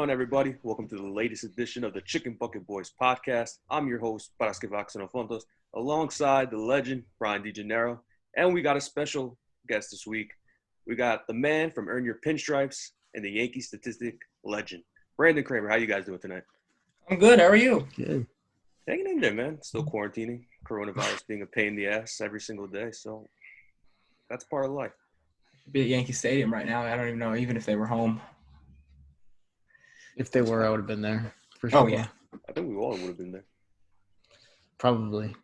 on, everybody? Welcome to the latest edition of the Chicken Bucket Boys podcast. I'm your host, Paraskevas Xenophontos, alongside the legend, Brian DeGennaro. And we got a special guest this week. We got the man from Earn Your Pinstripes and the Yankee statistic legend, Brandon Kramer. How you guys doing tonight? I'm good. How are you? Good. Hanging in there, man. Still quarantining. Coronavirus being a pain in the ass every single day. So that's part of life. Be at Yankee Stadium right now. I don't even know, even if they were home. If they were, I would have been there for sure. Oh, yeah. I think we all would have been there. Probably.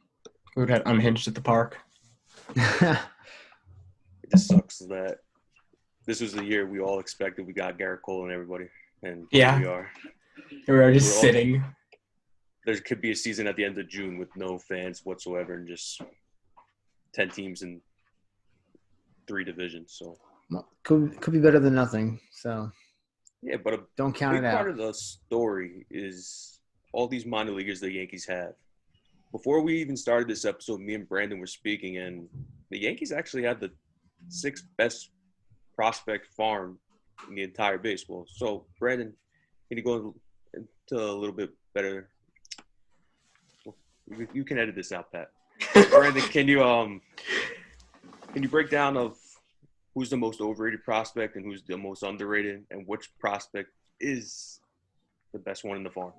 We would have Unhinged at the park. It just sucks that this was the year we all expected. We got Garrett Cole and everybody, and here we are. We're just sitting. There could be a season at the end of June with no fans whatsoever and just 10 teams in 3 divisions. So Well, could be better than nothing. So yeah, but don't count big it out. part of the story is all these minor leaguers the Yankees have. Before we even started this episode, me and Brandon were speaking, and the Yankees actually had the 6th best prospect farm in the entire baseball. So, Brandon, can you go into a little bit better? You can edit this out, Pat. Brandon, can you break down of who's the most overrated prospect and who's the most underrated, and which prospect is the best one in the farm?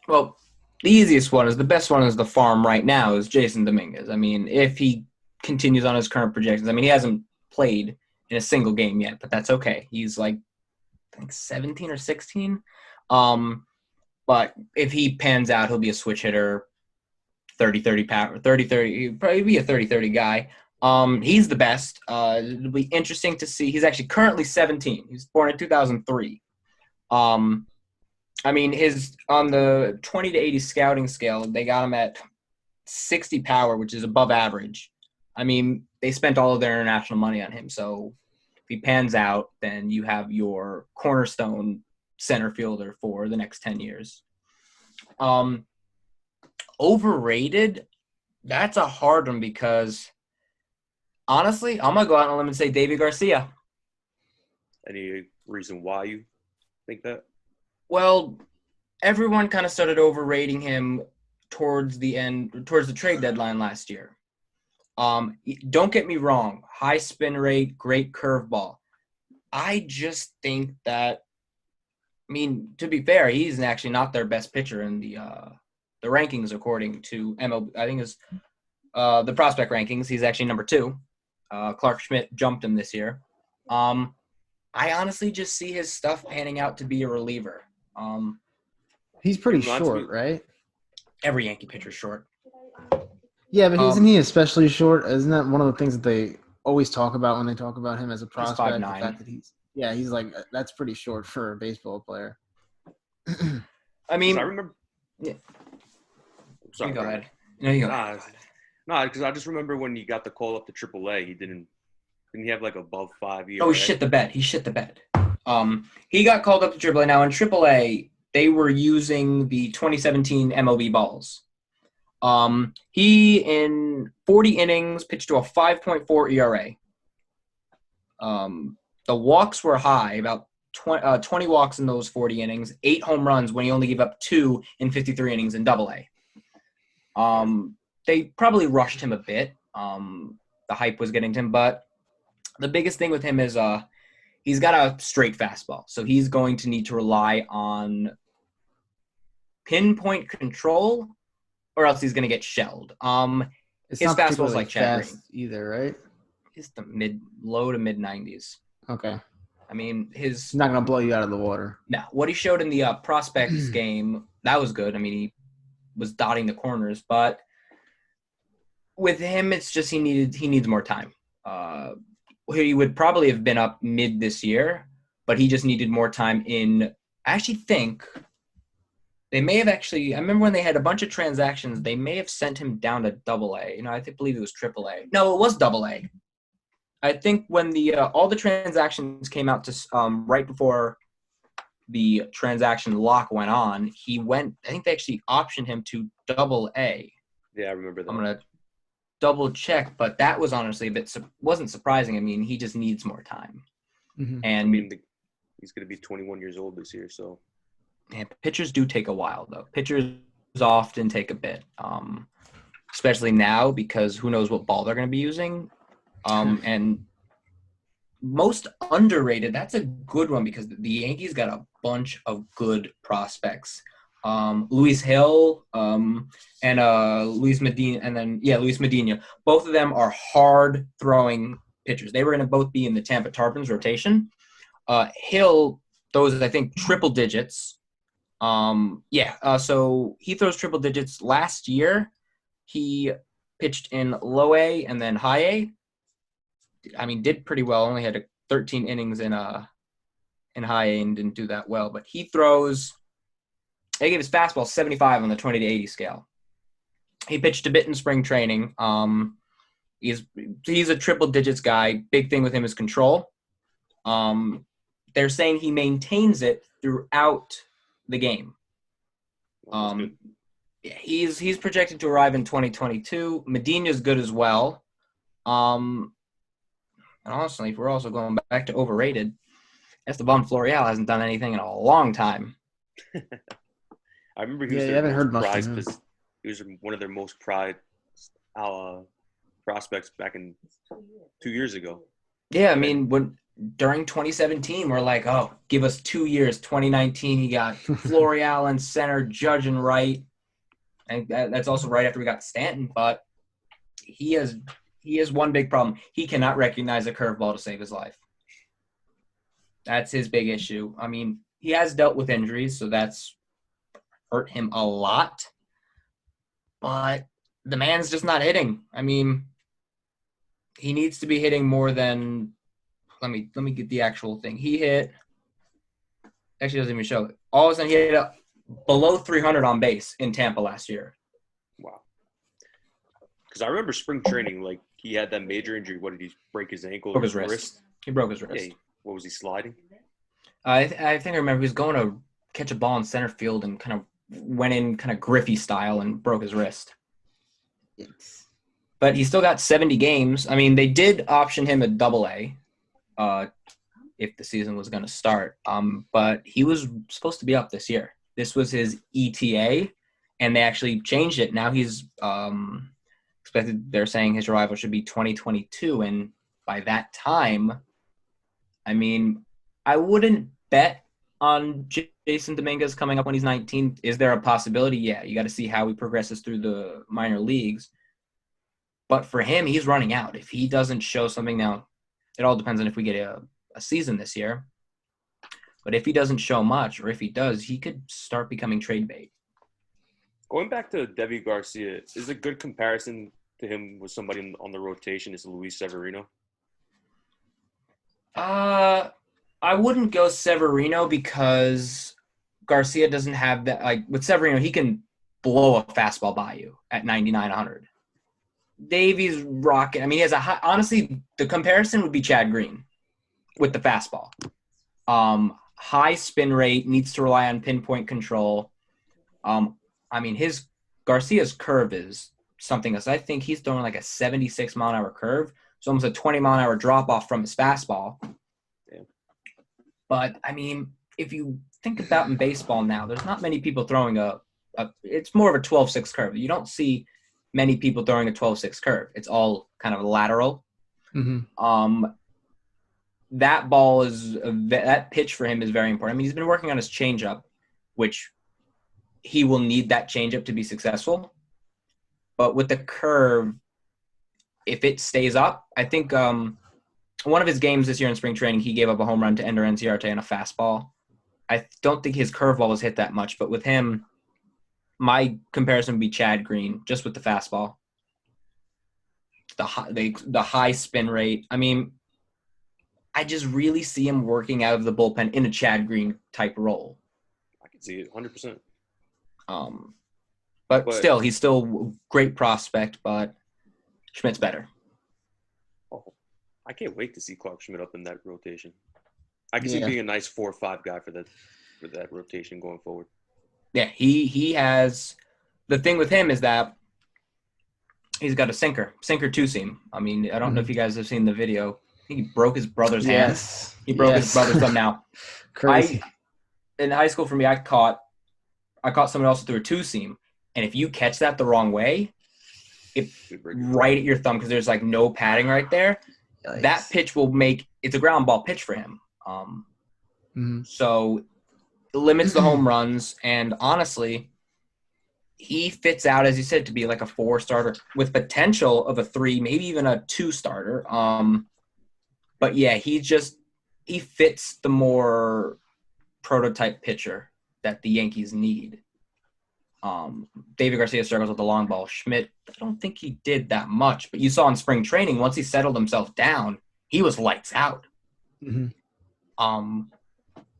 Well, the best one is the farm right now is Jason Dominguez. I mean, if he continues on his current projections, I mean, he hasn't played in a single game yet, but that's okay. He's like, I think 17 or 16. But if he pans out, he'll be a switch hitter, 30-30 power, 30-30, he'll probably be a 30-30 guy. He's the best. It'll be interesting to see. He's actually currently 17. He was born in 2003. I mean, on the 20 to 80 scouting scale, they got him at 60 power, which is above average. I mean, they spent all of their international money on him. So if he pans out, then you have your cornerstone center fielder for the next 10 years. Overrated, that's a hard one because honestly, I'm going to go out on a limb and say David Garcia. Any reason why you think that? Well, everyone kind of started overrating him towards the trade deadline last year. Don't get me wrong, high spin rate, great curveball. I just think that, I mean, to be fair, he's actually not their best pitcher in the rankings according to MLB. I think it's the prospect rankings. He's actually number 2. Clark Schmidt jumped him this year. I honestly just see his stuff panning out to be a reliever. He's pretty short, right? Every Yankee pitcher's short. Yeah, but isn't he especially short? Isn't that one of the things that they always talk about when they talk about him as a prospect? He's 5'9". The fact that he's like, that's pretty short for a baseball player. I mean, I remember. Yeah. Sorry, you go ahead. No, you go. Nah, because I just remember when he got the call up to AAA, didn't he have like above 5 ERA? Oh, he shit the bed. He got called up to AAA. Now in AAA, they were using the 2017 MLB balls. He in 40 innings pitched to a 5.4 ERA. The walks were high, about 20 walks in those 40 innings, 8 home runs when he only gave up 2 in 53 innings in AA. They probably rushed him a bit. The hype was getting to him, but the biggest thing with him is he's got a straight fastball, so he's going to need to rely on pinpoint control, or else he's going to get shelled. It's his not fastball's like Chad fast either, right? It's the low to mid 90s. Okay. I mean, It's not going to blow you out of the water. No, what he showed in the prospects game, that was good. I mean, he was dotting the corners, but with him, it's just he needs more time. He would probably have been up mid this year, but he just needed more time I actually think they may have I remember when they had a bunch of transactions, they may have sent him down to AA. I believe it was AAA. No, it was AA. I think when all the transactions came out to right before the transaction lock went on, I think they actually optioned him to AA. Yeah, I remember that. I'm going to double check, but that was honestly wasn't surprising. I mean, he just needs more time. Mm-hmm. And I mean, he's going to be 21 years old this year, so And pitchers do take a while, though. Pitchers often take a bit, especially now because who knows what ball they're going to be using. And most underrated, that's a good one because the Yankees got a bunch of good prospects. Luis Hill and Luis Medina, Luis Medina. Both of them are hard throwing pitchers. They were going to both be in the Tampa Tarpons rotation. Hill throws, I think, triple digits. So he throws triple digits. Last year, he pitched in low A and then high A. I mean, did pretty well. Only had 13 innings in high A and didn't do that well. But he throws. They gave his fastball 75 on the 20 to 80 scale. He pitched a bit in spring training. He's a triple digits guy. Big thing with him is control. They're saying he maintains it throughout the game. He's projected to arrive in 2022. Medina's good as well. And honestly, if we're also going back to overrated, Esteban Florial hasn't done anything in a long time. I remember he was he was one of their most prized prospects back in 2 years ago. Yeah, I mean, during 2017, we're like, oh, give us 2 years. 2019, he got Florial in center, Judge in right. And that's also right after we got Stanton. But he has one big problem. He cannot recognize a curveball to save his life. That's his big issue. I mean, he has dealt with injuries, so that's hurt him a lot. But the man's just not hitting. I mean, he needs to be hitting more than let me get the actual thing. He hit actually doesn't even show it. All of a sudden he hit below 300 on base in Tampa last year. Wow. Because I remember spring training, like he had that major injury. What did he break his ankle? Broke his wrist. He broke his wrist. Yeah, what was he sliding? I think I remember he was going to catch a ball in center field and kind of went in kind of Griffey style and broke his wrist. Yes. But he still got 70 games. I mean, they did option him at Double-A if the season was going to start. But he was supposed to be up this year. This was his ETA, and they actually changed it. Now he's expected. They're saying his arrival should be 2022, and by that time, I mean, I wouldn't bet on Jason Dominguez coming up when he's 19. Is there a possibility? Yeah, you got to see how he progresses through the minor leagues. But for him, he's running out. If he doesn't show something now, it all depends on if we get a season this year. But if he doesn't show much, or if he does, he could start becoming trade bait. Going back to Deivi Garcia, is a good comparison to him with somebody on the rotation is Luis Severino? I wouldn't go Severino because Garcia doesn't have that. Like with Severino, he can blow a fastball by you at 99, 100. Davey's rocking. I mean, he has a high. Honestly, the comparison would be Chad Green with the fastball. High spin rate, needs to rely on pinpoint control. I mean, Garcia's curve is something else. I think he's throwing like a 76 mile an hour curve. It's almost a 20 mile an hour drop off from his fastball. Yeah. But I mean, if you think about in baseball now, there's not many people throwing it's more of a 12-6 curve. You don't see many people throwing a 12-6 curve. It's all kind of lateral. Mm-hmm. That pitch for him is very important. I mean, he's been working on his changeup, which he will need that changeup to be successful. But with the curve, if it stays up, I think one of his games this year in spring training, he gave up a home run to Ender Inciarte and a fastball. I don't think his curveball was hit that much, but with him, my comparison would be Chad Green, just with the fastball. The high spin rate. I mean, I just really see him working out of the bullpen in a Chad Green type role. I can see it 100%. But still, he's still a great prospect, but Schmidt's better. Oh, I can't wait to see Clark Schmidt up in that rotation. I can see being a nice 4 or 5 guy for that rotation going forward. Yeah, he has – the thing with him is that he's got a sinker two-seam. I mean, I don't know if you guys have seen the video. I think he broke his brother's hand. He broke his brother's thumb now. Crazy. In high school for me, I caught I caught someone else through a two-seam. And if you catch that the wrong way, right at your thumb, because there's like no padding right there, Yikes. that pitch will make – it's a ground ball pitch for him. So it limits the home runs. And honestly, he fits out, as you said, to be like a 4-starter with potential of a 3, maybe even a 2-starter. But yeah, he fits the more prototype pitcher that the Yankees need. David Garcia struggles with the long ball. Schmidt, I don't think he did that much, but you saw in spring training, once he settled himself down, he was lights out.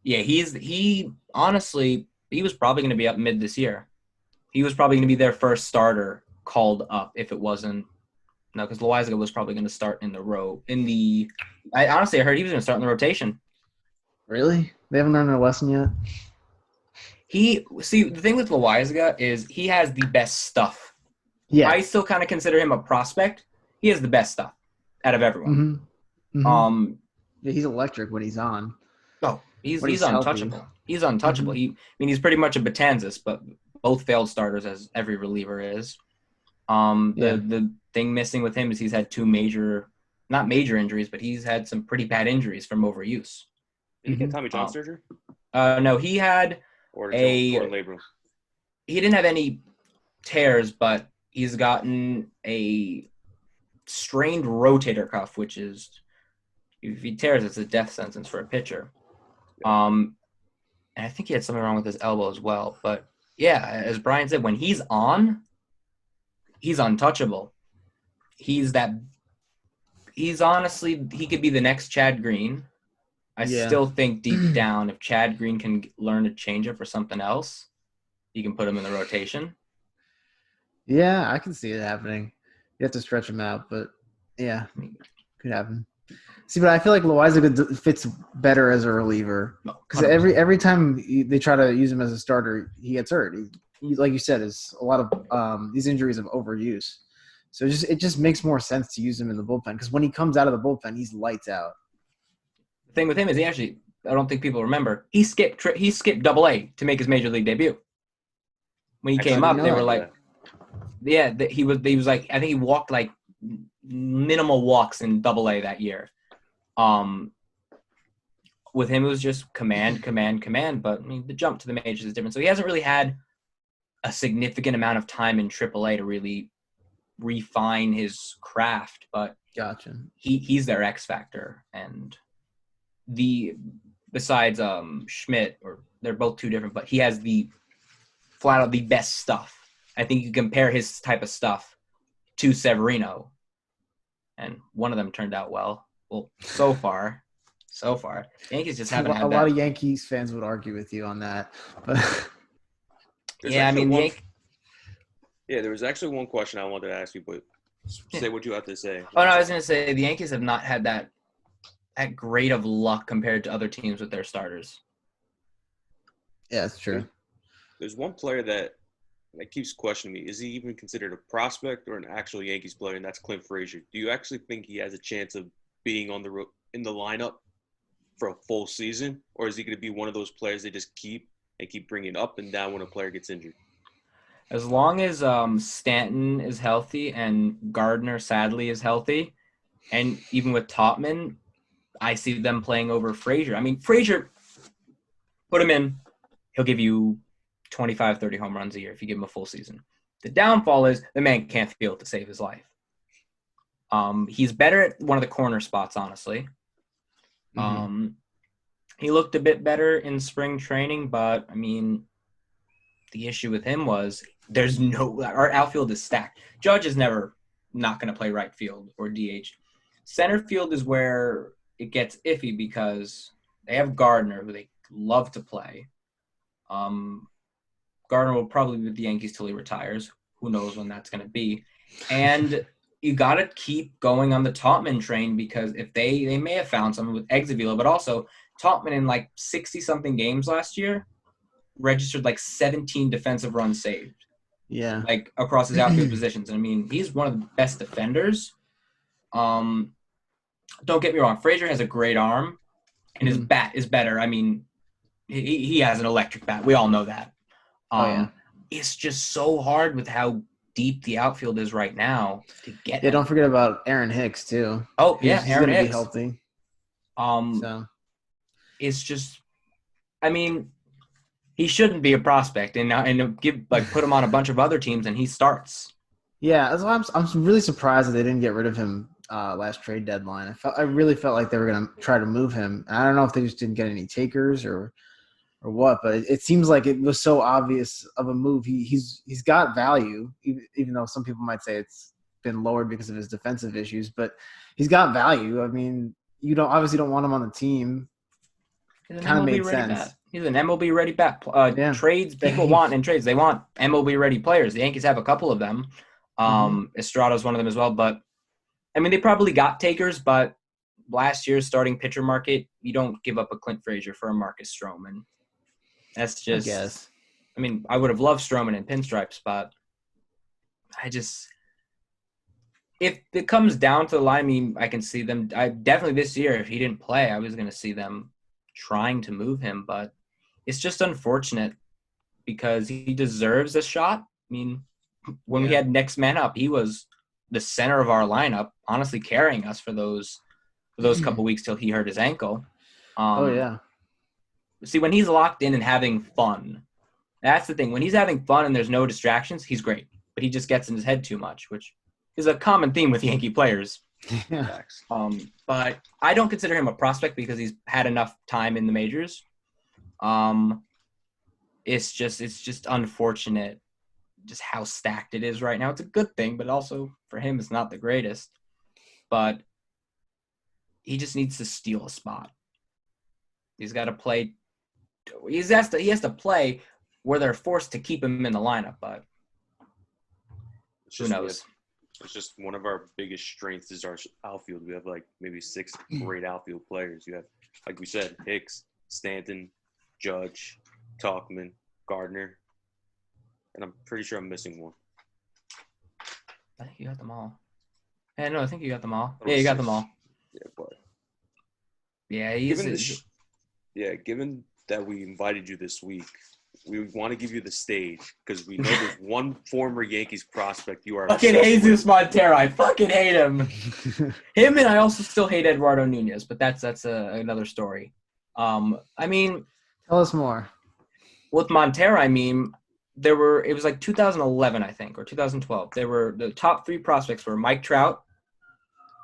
Yeah, he honestly, he was probably going to be up mid this year. He was probably going to be their first starter called up if it wasn't. No, because Loaizaga was probably going to start in the row. I honestly heard he was going to start in the rotation. Really? They haven't learned their lesson yet? The thing with Loaizaga is he has the best stuff. Yeah. I still kind of consider him a prospect. He has the best stuff out of everyone. Yeah, he's electric when he's on. Oh, he's he's untouchable. healthy. He's untouchable. He's pretty much a Betanzas, but both failed starters, as every reliever is. The thing missing with him is he's had 2 not major injuries, but he's had some pretty bad injuries from overuse. Did he get Tommy John surgery? No, he had or labrum. He didn't have any tears, but he's gotten a strained rotator cuff, which is, if he tears, it's a death sentence for a pitcher. And I think he had something wrong with his elbow as well. But yeah, as Brian said, when he's on, he's untouchable. He's honestly, he could be the next Chad Green. I still think deep down, if Chad Green can learn to change it for something else, you can put him in the rotation. Yeah, I can see it happening. You have to stretch him out, but yeah, could happen. See, but I feel like Loaizaga fits better as a reliever because every time they try to use him as a starter, he gets hurt. He, like you said, is a lot of these injuries of overuse. So it just makes more sense to use him in the bullpen because when he comes out of the bullpen, he's lights out. The thing with him is I don't think people remember, he skipped AA to make his major league debut. When he came up, they were like, he was like, I think he walked like minimal walks in AA that year. With him, it was just command. But I mean, the jump to the majors is different. So he hasn't really had a significant amount of time in AAA to really refine his craft. But gotcha. He's their X factor, and besides Schmidt, or they're both too different, but he has the flat out the best stuff. I think you compare his type of stuff to Severino, and one of them turned out well. Well, so far, Yankees just haven't had that. A lot of Yankees fans would argue with you on that, but yeah, I mean, there was actually one question I wanted to ask you, but say what you have to say. Oh no, I was going to say the Yankees have not had that great of luck compared to other teams with their starters. Yeah, it's true. There's one player that keeps questioning me. Is he even considered a prospect or an actual Yankees player? And that's Clint Frazier. Do you actually think he has a chance of being in the lineup for a full season, or is he going to be one of those players they just keep bringing up and down when a player gets injured? As long as Stanton is healthy and Gardner sadly is healthy, and even with Topman, I see them playing over Frazier. I mean, Frazier, put him in, he'll give you 25, 30 home runs a year if you give him a full season. The downfall is the man can't field to save his life. He's better at one of the corner spots, honestly. He looked a bit better in spring training, but, I mean, the issue with him was our outfield is stacked. Judge is never not going to play right field or DH. Center field is where it gets iffy because they have Gardner, who they love to play. Gardner will probably be with the Yankees till he retires. Who knows when that's going to be. And you got to keep going on the Topman train because if they may have found something with Exavila, but also Topman in like 60-something games last year registered like 17 defensive runs saved. Yeah. Like across his outfield positions. And I mean, he's one of the best defenders. Don't get me wrong. Frazier has a great arm and his bat is better. I mean, he has an electric bat. We all know that. Yeah. It's just so hard with how deep the outfield is right now to get Yeah, him. don't forget about Aaron Hicks too. Oh, yeah, He's Aaron going to be Hicks. healthy. So It's just, I mean, he shouldn't be a prospect, and put him on a bunch of other teams, and he starts. yeah, that's why I'm really surprised that they didn't get rid of him last trade deadline. I really felt like they were going to try to move him. I don't know if they just didn't get any takers or what, but it seems like it was so obvious of a move. He's got value, even though some people might say it's been lowered because of his defensive issues, but he's got value. I mean, you obviously don't want him on the team. He's an Kind of MLB made ready sense. bat. He's an MLB ready bat. Yeah. Trades people want in trades. They want MLB ready players. The Yankees have a couple of them. Estrada's one of them as well. But I mean, they probably got takers. But last year's starting pitcher market, you don't give up a Clint Frazier for a Marcus Stroman. That's just. I guess. I mean, I would have loved Stroman in pinstripes, but if it comes down to the line, I mean, I can see them. I definitely this year, if he didn't play, I was going to see them trying to move him, but it's just unfortunate because he deserves a shot. I mean, when we had next man up, he was the center of our lineup, honestly carrying us for those couple weeks till he hurt his ankle. See, when he's locked in and having fun, that's the thing. When he's having fun and there's no distractions, he's great, but he just gets in his head too much, which is a common theme with Yankee players. Yeah. But I don't consider him a prospect because he's had enough time in the majors. It's just unfortunate just how stacked it is right now. It's a good thing, but also for him, it's not the greatest. But he just needs to steal a spot. He's got to play. He has to play where they're forced to keep him in the lineup, but who knows? It's just one of our biggest strengths is our outfield. We have like maybe 6 great outfield players. You have, like we said, Hicks, Stanton, Judge, Talkman, Gardner, and I'm pretty sure I'm missing one. I think you got them all. Yeah, no, I think you got them all. Yeah, you got them all. Yeah, but given that we invited you this week, we want to give you the stage because we know there's one former Yankees prospect you are fucking Jesus Montero. I fucking hate him. Him, and I also still hate Eduardo Nunez, but that's another story. I mean, tell us more. With Montero, I mean, it was like 2011, I think, or 2012. The top 3 prospects were Mike Trout,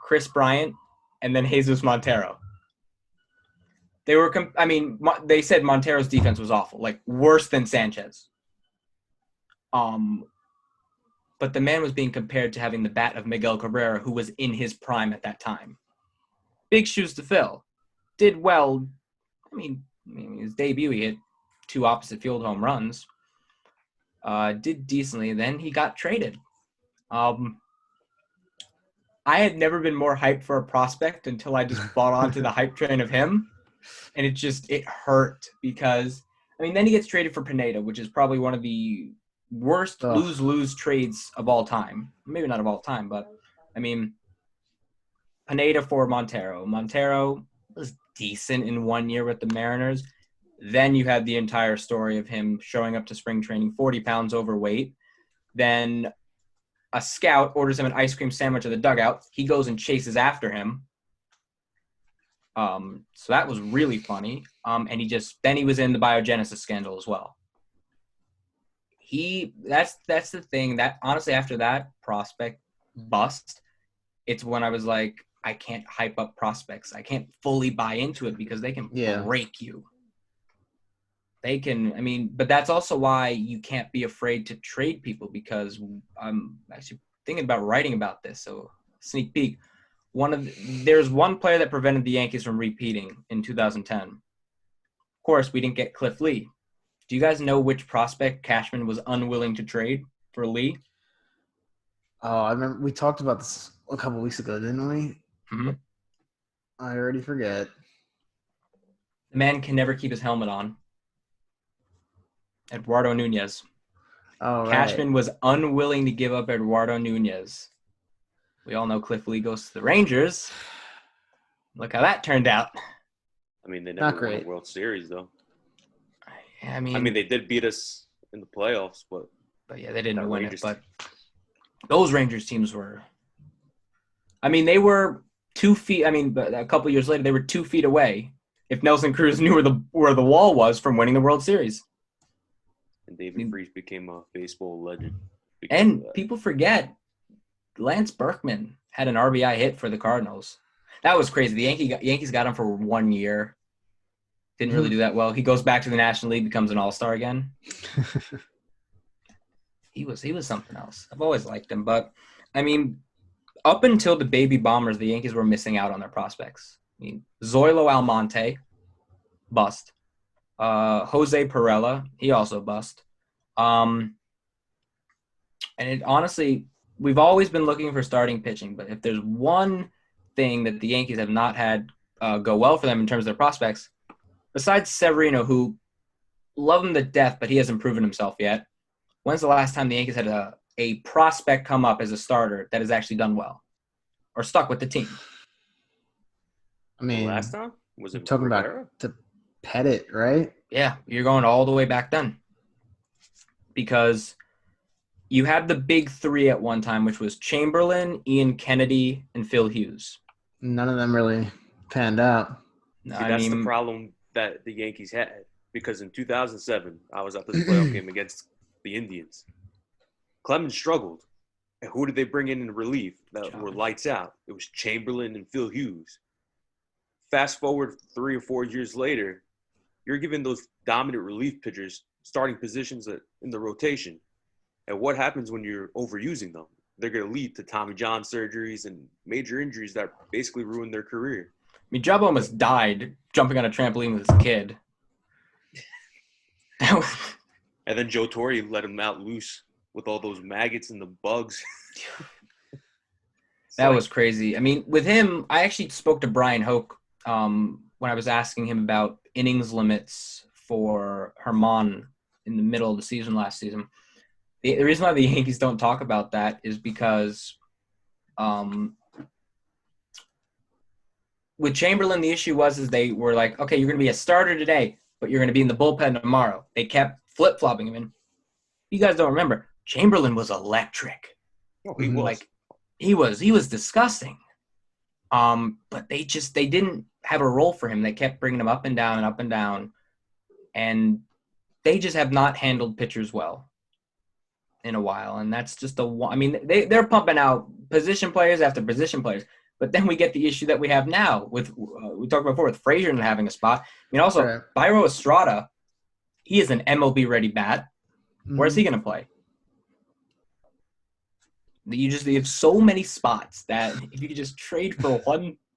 Chris Bryant, and then Jesus Montero. They said Montero's defense was awful, like worse than Sanchez. But the man was being compared to having the bat of Miguel Cabrera, who was in his prime at that time. Big shoes to fill. Did well. I mean, his debut, he hit 2 opposite field home runs. Did decently. Then he got traded. I had never been more hyped for a prospect until I just bought onto the hype train of him. And it hurt because, I mean, then he gets traded for Pineda, which is probably one of the worst lose-lose trades of all time. Maybe not of all time, but, I mean, Pineda for Montero. Montero was decent in 1 year with the Mariners. Then you had the entire story of him showing up to spring training 40 pounds overweight. Then a scout orders him an ice cream sandwich at the dugout. He goes and chases after him. So that was really funny. And he was in the biogenesis scandal as well. That's the thing that honestly after that prospect bust, it's when I was like, I can't hype up prospects. I can't fully buy into it because they can break you. They can, but that's also why you can't be afraid to trade people because I'm actually thinking about writing about this. So sneak peek. There's one player that prevented the Yankees from repeating in 2010. Of course, we didn't get Cliff Lee. Do you guys know which prospect Cashman was unwilling to trade for Lee? Oh, I remember we talked about this a couple weeks ago, didn't we? Mm-hmm. I already forget. The man can never keep his helmet on. Eduardo Nunez. Oh, right. Cashman was unwilling to give up Eduardo Nunez. We all know Cliff Lee goes to the Rangers. Look how that turned out. I mean, they never won a World Series, though. I mean, they did beat us in the playoffs, but yeah, they didn't that win Rangers it. But those Rangers teams were. I mean, they were 2 feet. I mean, but a couple years later, they were 2 feet away. If Nelson Cruz knew where the wall was from winning the World Series. And David Freese became a baseball legend. And people forget, Lance Berkman had an RBI hit for the Cardinals. That was crazy. The Yankees got him for 1 year. Didn't really do that well. He goes back to the National League, becomes an all-star again. He was something else. I've always liked him. But, I mean, up until the baby bombers, the Yankees were missing out on their prospects. I mean, Zoilo Almonte, bust. Jose Perella, he also bust. And honestly, we've always been looking for starting pitching, but if there's one thing that the Yankees have not had go well for them in terms of their prospects, besides Severino, who love him to death, but he hasn't proven himself yet. When's the last time the Yankees had a prospect come up as a starter that has actually done well or stuck with the team? I mean, the last time was it talking Rivera? about to Pettit, right? Yeah, you're going all the way back then. Because you had the big three at one time, which was Chamberlain, Ian Kennedy, and Phil Hughes. None of them really panned out. See, that's the problem that the Yankees had. Because in 2007, I was at this playoff game against the Indians. Clemens struggled. And who did they bring in relief that were lights out? It was Chamberlain and Phil Hughes. Fast forward 3 or 4 years later, you're giving those dominant relief pitchers starting positions in the rotation. And what happens when you're overusing them? They're going to lead to Tommy John surgeries and major injuries that basically ruin their career. I mean, Job almost died jumping on a trampoline with his kid. And then Joe Torre let him out loose with all those maggots and the bugs. That was crazy. I mean, with him, I actually spoke to Brian Hoke when I was asking him about innings limits for Herman in the middle of the season last season. The reason why the Yankees don't talk about that is because with Chamberlain, the issue was they were like, okay, you're going to be a starter today, but you're going to be in the bullpen tomorrow. They kept flip-flopping him. And you guys don't remember, Chamberlain was electric. Oh, he was. Like, he was disgusting. But they didn't have a role for him. They kept bringing him up and down and up and down. And they just have not handled pitchers well in a while. And that's just I mean, they're pumping out position players after position players. But then we get the issue that we have now with we talked about before with Frazier not having a spot. I mean, also, Right. Biro Estrada, he is an MLB-ready bat. Where's he going to play? You have so many spots that if you could just trade for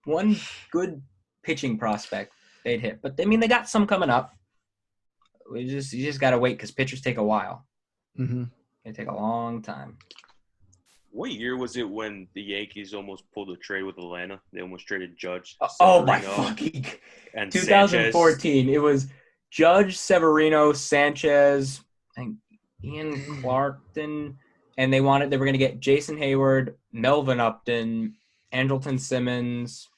one good pitching prospect, they'd hit. But, I mean, they got some coming up. You just got to wait because pitchers take a while. Mm-hmm. They take a long time. What year was it when the Yankees almost pulled a trade with Atlanta? They almost traded Judge. Oh, my Severino, fucking and 2014. It was Judge, Severino, Sanchez, and Ian Clarkton. And they were going to get Jason Hayward, Melvin Upton, Andrelton Simmons.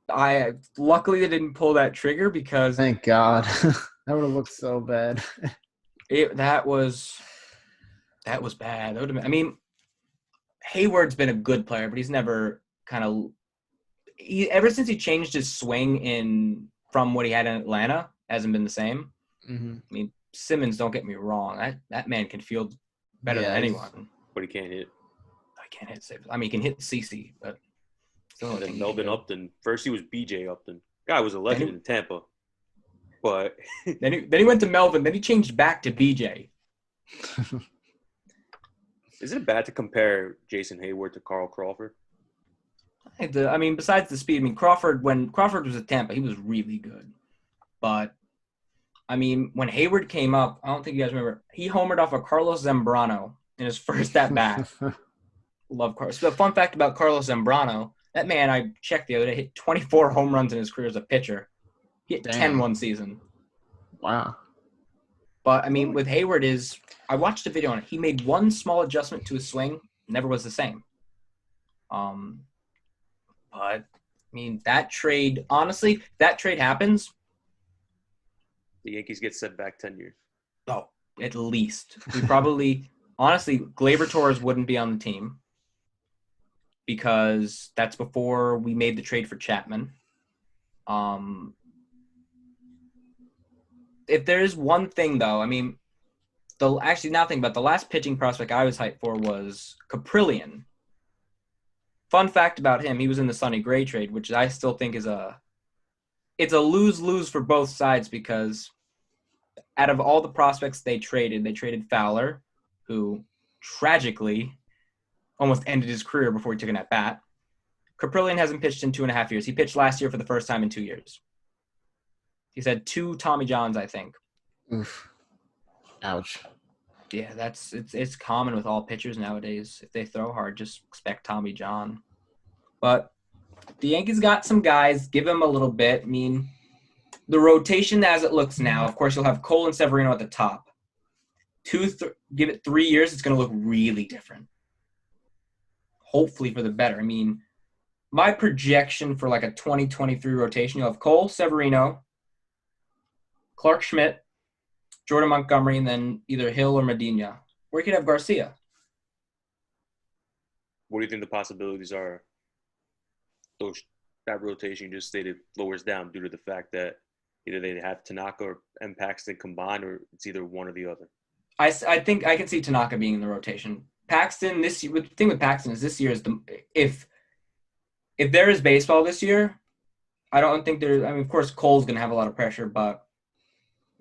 Luckily they didn't pull that trigger because Thank God. That would have looked so bad. that was bad. That would have been, I mean, Hayward's been a good player, but he's never ever since he changed his swing from what he had in Atlanta, hasn't been the same. Mm-hmm. I mean, Simmons, don't get me wrong, that man can field better than anyone. But he can't hit. I can't hit safe. I mean, he can hit CC, but still and then Melvin Upton. First he was BJ Upton. Guy was a legend in Tampa. But then he went to Melvin. Then he changed back to BJ. Is it bad to compare Jason Hayward to Carl Crawford? I mean, besides the speed, I mean, when Crawford was at Tampa, he was really good. But, I mean, when Hayward came up, I don't think you guys remember, he homered off of Carlos Zambrano in his first at-bat. Love Carlos. But fun fact about Carlos Zambrano, that man, I checked the other day, hit 24 home runs in his career as a pitcher. He hit 10 one season. Wow. But, I mean, with Hayward I watched a video on it. He made one small adjustment to his swing, never was the same. But, I mean, that trade happens. The Yankees get set back 10 years. Oh, at least. We probably, honestly, Gleyber Torres wouldn't be on the team because that's before we made the trade for Chapman. If there is one thing, though, I mean, now think about the last pitching prospect I was hyped for was Caprillion. Fun fact about him, he was in the Sonny Gray trade, which I still think is it's a lose-lose for both sides because out of all the prospects they traded Fowler, who tragically almost ended his career before he took an at-bat. Caprillion hasn't pitched in 2.5 years. He pitched last year for the first time in 2 years. He's had 2 Tommy Johns, I think. Oof. Ouch. Yeah, it's common with all pitchers nowadays. If they throw hard, just expect Tommy John. But the Yankees got some guys. Give them a little bit. I mean, the rotation as it looks now, of course, you'll have Cole and Severino at the top. Give it 3 years, it's going to look really different. Hopefully for the better. I mean, my projection for like a 2023 rotation, you'll have Cole, Severino, Clark Schmidt, Jordan Montgomery, and then either Hill or Medina. Or you could have Garcia. What do you think the possibilities are? That rotation you just stated lowers down due to the fact that either they have Tanaka and Paxton combined, or it's either one or the other. I think I can see Tanaka being in the rotation. Paxton this year. The thing with Paxton is this year is if there is baseball this year, I don't think there's. I mean, of course, Cole's going to have a lot of pressure, but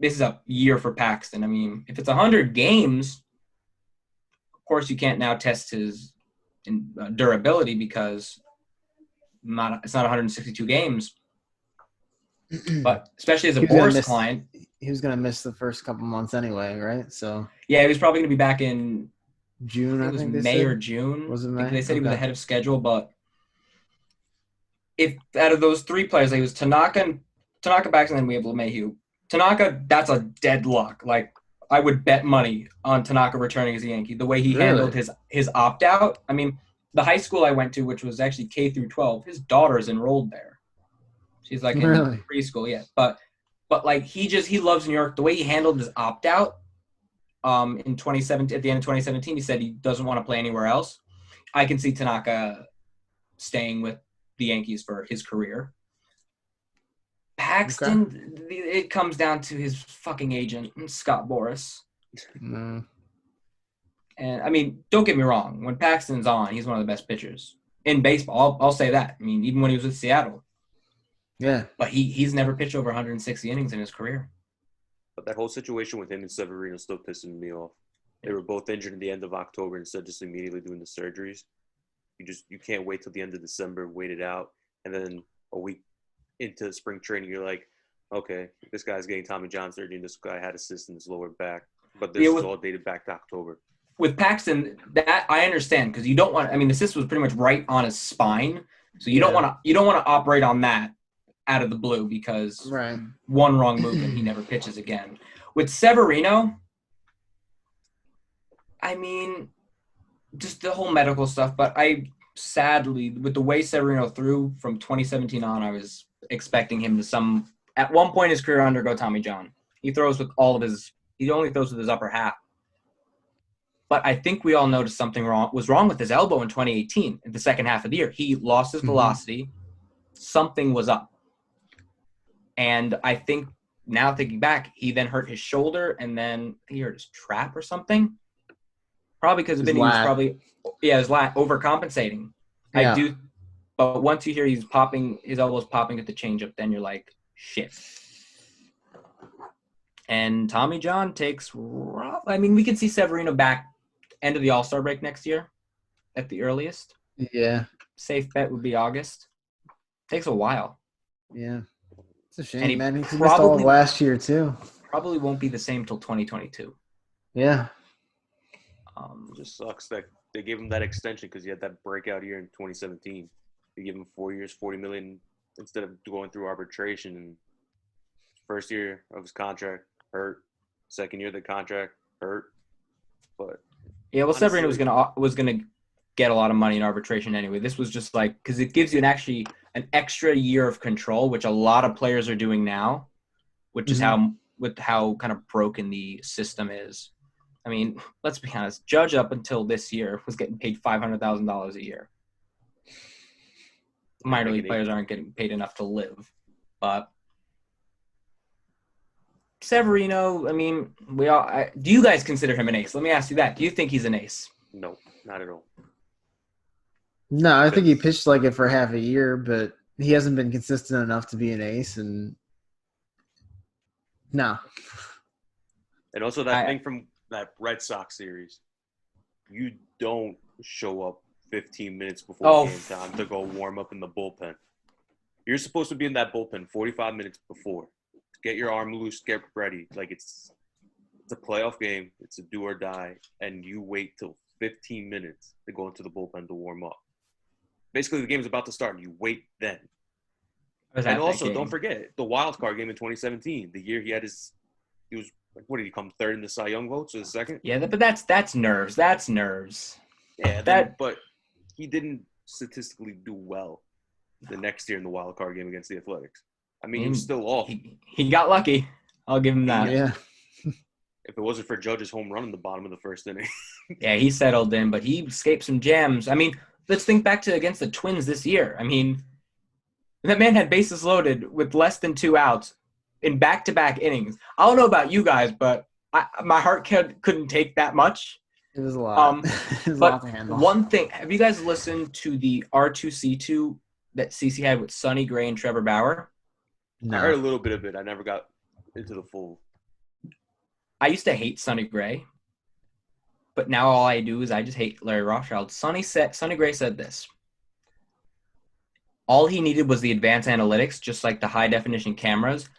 this is a year for Paxton. I mean, if it's 100 games, of course you can't now test his durability because it's not 162 games. But especially as a Boris client. He was going to miss the first couple months anyway, right? So yeah, he was probably going to be back in June, I think it was May or June. Was it May? They said he was ahead of schedule, but if out of those 3 players, it was Tanaka, Paxton, and we have LeMahieu. Tanaka, that's a deadlock. Like, I would bet money on Tanaka returning as a Yankee. The way he handled his opt-out. I mean, the high school I went to, which was actually K through 12, his daughter's enrolled there. She's like in preschool, yeah. But like he loves New York. The way he handled his opt-out in 2017, at the end of 2017, he said he doesn't want to play anywhere else. I can see Tanaka staying with the Yankees for his career. Paxton, it comes down to his fucking agent, Scott Boras. Mm. And, I mean, don't get me wrong. When Paxton's on, he's one of the best pitchers in baseball. I'll say that. I mean, even when he was with Seattle. Yeah. But he's never pitched over 160 innings in his career. But that whole situation with him and Severino still pissing me off. They were both injured at the end of October instead of just immediately doing the surgeries. You can't wait till the end of December, wait it out, and then a week into spring training, you're like, okay, this guy's getting Tommy John surgery, and this guy had a cyst in his lower back. But this is all dated back to October. With Paxton, that I understand because you don't want. I mean, the cyst was pretty much right on his spine, so you don't want to operate on that out of the blue because one wrong move and he never pitches again. With Severino, I mean, just the whole medical stuff. But sadly, with the way Severino threw from 2017 on, I was expecting him to at one point in his career undergo Tommy John. He throws with he only throws with his upper half. But I think we all noticed something was wrong with his elbow in 2018 in the second half of the year. He lost his velocity. Something was up. And I think now thinking back, he then hurt his shoulder and then he hurt his trap or something. Probably because he was probably his lat overcompensating. Yeah. I do, but once you hear his elbow's popping at the changeup, then you're like, shit. And Tommy John I mean, we could see Severino back end of the All-Star break next year at the earliest. Yeah. Safe bet would be August. Takes a while. Yeah. It's a shame, man. He missed all of last year, too. Probably won't be the same till 2022. Yeah. It just sucks that they gave him that extension because he had that breakout year in 2017. They gave him 4 years, $40 million instead of going through arbitration. And first year of his contract hurt. Second year of the contract hurt. But yeah, well, Severino was gonna get a lot of money in arbitration anyway. This was just like because it gives you an extra year of control, which a lot of players are doing now, which is how with how kind of broken the system is. I mean, let's be honest. Judge up until this year was getting paid $500,000 a year. Minor league players aren't getting paid enough to live, but Severino. I mean, do you guys consider him an ace? Let me ask you that. Do you think he's an ace? No, not at all. No, I think he pitched like it for half a year, but he hasn't been consistent enough to be an ace. And no. And also that thing from that Red Sox series, you don't show up 15 minutes before game time to go warm up in the bullpen. You're supposed to be in that bullpen 45 minutes before. Get your arm loose, get ready. Like it's a playoff game. It's a do or die. And you wait till 15 minutes to go into the bullpen to warm up. Basically, the game's about to start, and you wait then. And also, don't forget, the wild card game in 2017, the year he was, like, what did he come third in the Cy Young votes or the second? Yeah, but that's nerves. That's nerves. Yeah, but he didn't statistically do well the next year in the wild card game against the Athletics. I mean, he was still off. He got lucky. I'll give him that. Yeah. If it wasn't for Judge's home run in the bottom of the first inning. Yeah, he settled in, but he escaped some jams. I mean, let's think back to against the Twins this year. I mean, that man had bases loaded with less than 2 outs in back-to-back innings. I don't know about you guys, but my heart couldn't take that much. It was a lot. It was a lot to handle. One thing, have you guys listened to the R2C2 that CC had with Sonny Gray and Trevor Bauer? No. I heard a little bit of it. I never got into the full. I used to hate Sonny Gray, but now all I do is I just hate Larry Rothschild. Sonny Gray said this. All he needed was the advanced analytics, just like the high-definition cameras.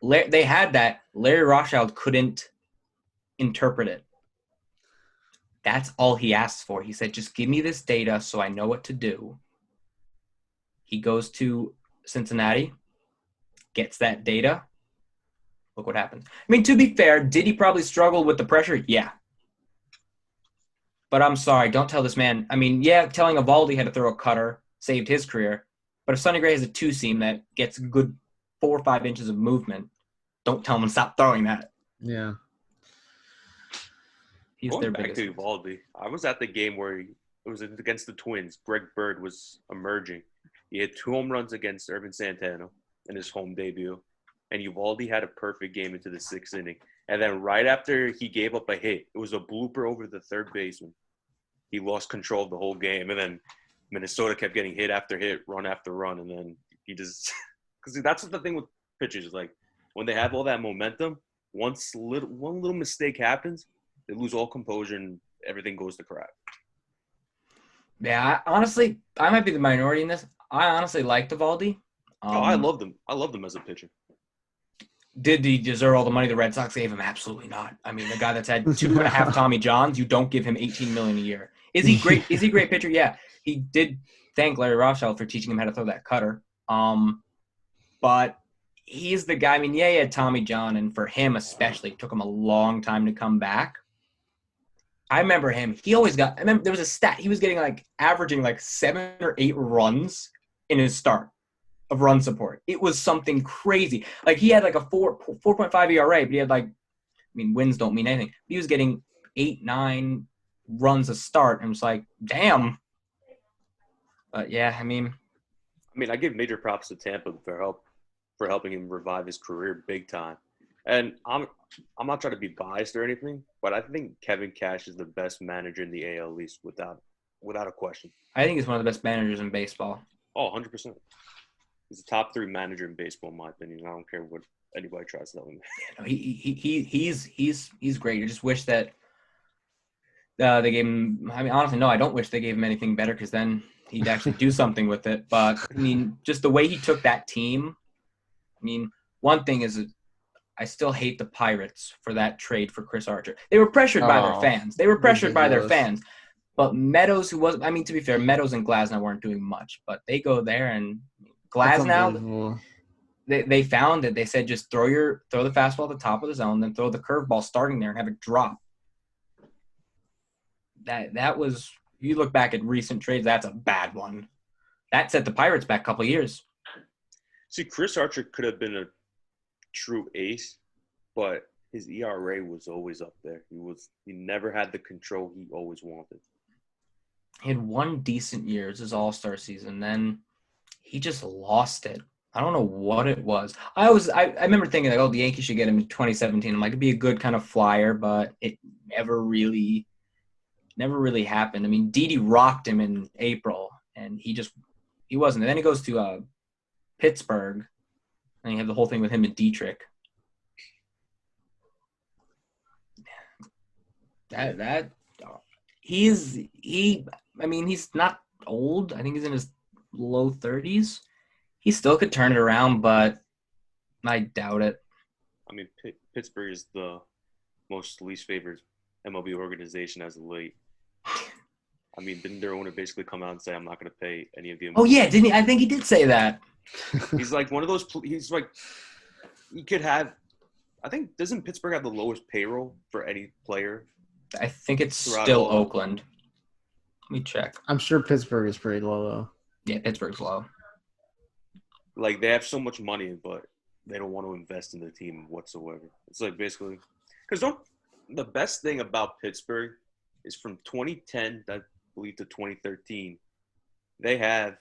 They had that. Larry Rothschild couldn't interpret it. That's all he asked for. He said, just give me this data so I know what to do. He goes to Cincinnati, gets that data. Look what happens. I mean, to be fair, did he probably struggle with the pressure? Yeah. But I'm sorry, don't tell this man. I mean, yeah, telling Eovaldi had to throw a cutter saved his career. But if Sonny Gray has a two-seam that gets a good 4 or 5 inches of movement, don't tell him to stop throwing that. Yeah. He's Going their back biggest. to Eovaldi, I was at the game where it was against the Twins. Greg Bird was emerging. He had 2 home runs against Irvin Santana in his home debut. And Eovaldi had a perfect game into the 6th inning. And then right after he gave up a hit, it was a blooper over the third baseman. He lost control of the whole game. And then Minnesota kept getting hit after hit, run after run. And then he just – because that's the thing with pitchers is, like, when they have all that momentum, one little mistake happens, they lose all composure and everything goes to crap. Yeah, honestly, I might be the minority in this. I honestly liked Eovaldi. I loved him. I loved him as a pitcher. Did he deserve all the money the Red Sox gave him? Absolutely not. I mean, the guy that's had 2.5 Tommy Johns, you don't give him $18 million a year. Is he great? Is he a great pitcher? Yeah. He did thank Larry Rothschild for teaching him how to throw that cutter. But he's the guy. I mean, yeah, he had Tommy John, and for him especially, it took him a long time to come back. I remember him. There was a stat. He was getting averaging 7 or 8 runs in his start of run support. It was something crazy. He had a 4.5 ERA, but he had wins don't mean anything. He was getting 8, 9 runs a start, and it was like, damn. But yeah, I mean, I give major props to Tampa for helping him revive his career big time. And I'm not trying to be biased or anything, but I think Kevin Cash is the best manager in the AL East without a question. I think he's one of the best managers in baseball. Oh, 100%. He's a top 3 manager in baseball, in my opinion. I don't care what anybody tries to tell him. Yeah, no, he's great. I just wish that they gave him. I mean, honestly, no, I don't wish they gave him anything better because then he'd actually do something with it. But I mean, just the way he took that team. I mean, one thing is, I still hate the Pirates for that trade for Chris Archer. They were pressured by their fans. But Meadows, to be fair, Meadows and Glasnow weren't doing much. But they go there and Glasnow, they found that they said just throw the fastball at the top of the zone, then throw the curveball starting there and have it drop. That was, you look back at recent trades, that's a bad one. That set the Pirates back a couple of years. See, Chris Archer could have been a true ace but his ERA was always up there. He never had the control he always wanted. He had one decent year. It was his all-star season. Then he just lost it. I don't know what it was. I remember thinking, like, oh, the Yankees should get him in 2017. I'm like, it'd be a good kind of flyer, but it never really happened. I mean, Didi rocked him in April, and he wasn't. And then he goes to Pittsburgh, and you have the whole thing with him and Dietrich. He's not old. I think he's in his low 30s. He still could turn it around, but I doubt it. I mean, Pittsburgh is the most least favored MLB organization as of late. I mean, didn't their owner basically come out and say, I'm not going to pay any of the – Oh, yeah, didn't he? I think he did say that. He's like one of those – he's like – he could have – I think – doesn't Pittsburgh have the lowest payroll for any player? I think it's still Oakland. Let me check. I'm sure Pittsburgh is pretty low, though. Yeah, Pittsburgh's low. Like, they have so much money, but they don't want to invest in the team whatsoever. It's like basically – because the best thing about Pittsburgh is from 2010, I believe, to 2013, they have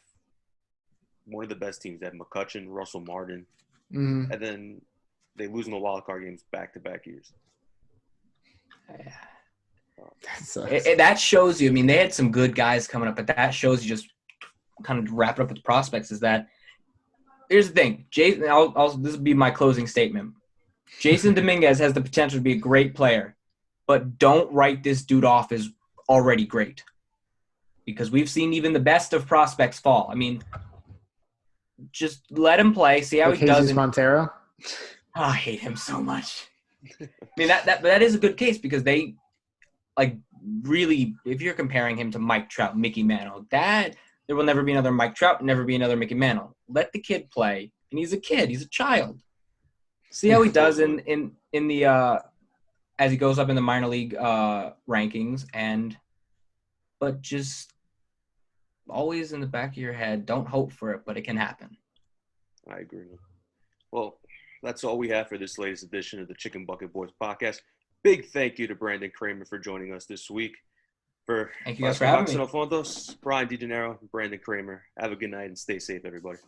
one of the best teams. They have McCutchen, Russell Martin, and then they lose in the wild card games back-to-back years. That shows you. I mean, they had some good guys coming up, but that shows you, just kind of wrap it up with prospects, is that here's the thing. This will be my closing statement. Jason Dominguez has the potential to be a great player, but don't write this dude off as already great, because we've seen even the best of prospects fall. I mean, just let him play, see how he does. Jesus Montero? Oh, I hate him so much. I mean, that is a good case, because they, like, really, if you're comparing him to Mike Trout, Mickey Mantle, there will never be another Mike Trout, never be another Mickey Mantle. Let the kid play, and he's a kid, he's a child. See how he does in the as he goes up in the minor league rankings, but just always in the back of your head, don't hope for it, but it can happen. I agree. Well, that's all we have for this latest edition of the Chicken Bucket Boys podcast. Big thank you to Brandon Kramer for joining us this week. Thank you guys for having me. Xenophontos Brian DeGennaro, Brandon Kramer. Have a good night and stay safe, everybody.